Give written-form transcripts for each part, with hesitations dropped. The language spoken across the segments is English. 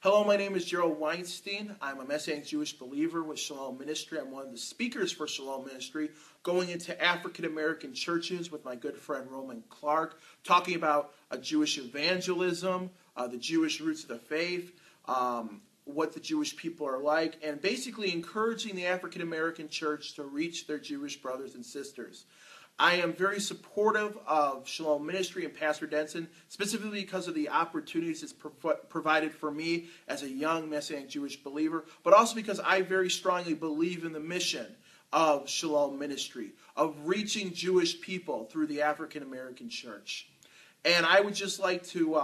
Hello, my name is Gerald Weinstein. I'm a Messianic Jewish believer with Shalom Ministry. I'm one of the speakers for Shalom Ministry, going into African American churches with my good friend Roman Clark, talking about Jewish evangelism, the Jewish roots of the faith, what the Jewish people are like, and basically encouraging the African American church to reach their Jewish brothers and sisters. I am very supportive of Shalom Ministry and Pastor Denson, specifically because of the opportunities it's provided for me as a young Messianic Jewish believer, but also because I very strongly believe in the mission of Shalom Ministry, of reaching Jewish people through the African American church. And I would just like to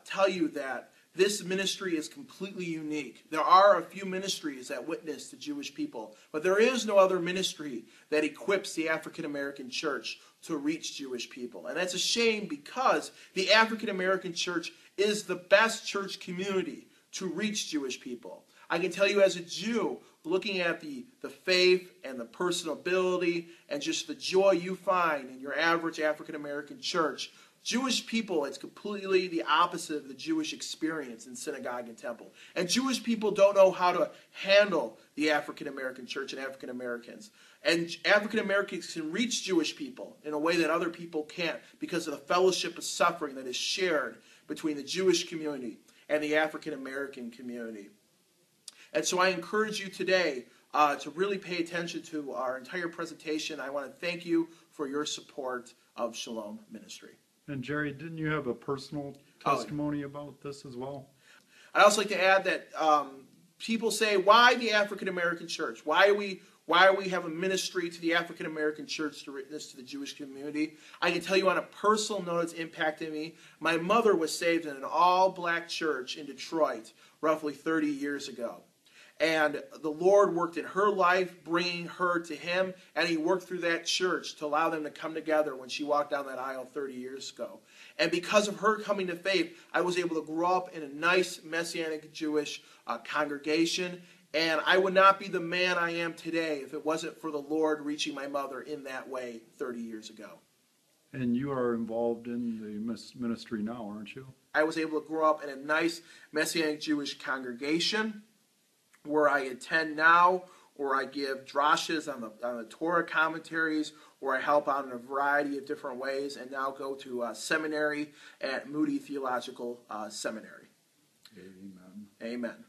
tell you that this ministry is completely unique. There are a few ministries that witness to Jewish people, but there is no other ministry that equips the African American church to reach Jewish people. And that's a shame because the African American church is the best church community to reach Jewish people. I can tell you as a Jew, looking at the faith and the personability and just the joy you find in your average African American church, Jewish people, it's completely the opposite of the Jewish experience in synagogue and temple. And Jewish people don't know how to handle the African American church and African Americans. And African Americans can reach Jewish people in a way that other people can't because of the fellowship of suffering that is shared between the Jewish community and the African American community. And so I encourage you today to really pay attention to our entire presentation. I want to thank you for your support of Shalom Ministry. And Jerry, didn't you have a personal testimony about this as well? I'd also like to add that people say, why the African American church? Why we have a ministry to the African American church to witness to the Jewish community? I can tell you on a personal note, it's impacted me. My mother was saved in an all-black church in Detroit roughly 30 years ago. And the Lord worked in her life, bringing her to Him, and He worked through that church to allow them to come together when she walked down that aisle 30 years ago. And because of her coming to faith, I was able to grow up in a nice Messianic Jewish congregation, and I would not be the man I am today if it wasn't for the Lord reaching my mother in that way 30 years ago. And you are involved in the ministry now, aren't you? I was able to grow up in a nice Messianic Jewish congregation, where I attend now, or I give drashas on the Torah commentaries, or I help out in a variety of different ways, and now go to seminary at Moody Theological Seminary. Amen. Amen.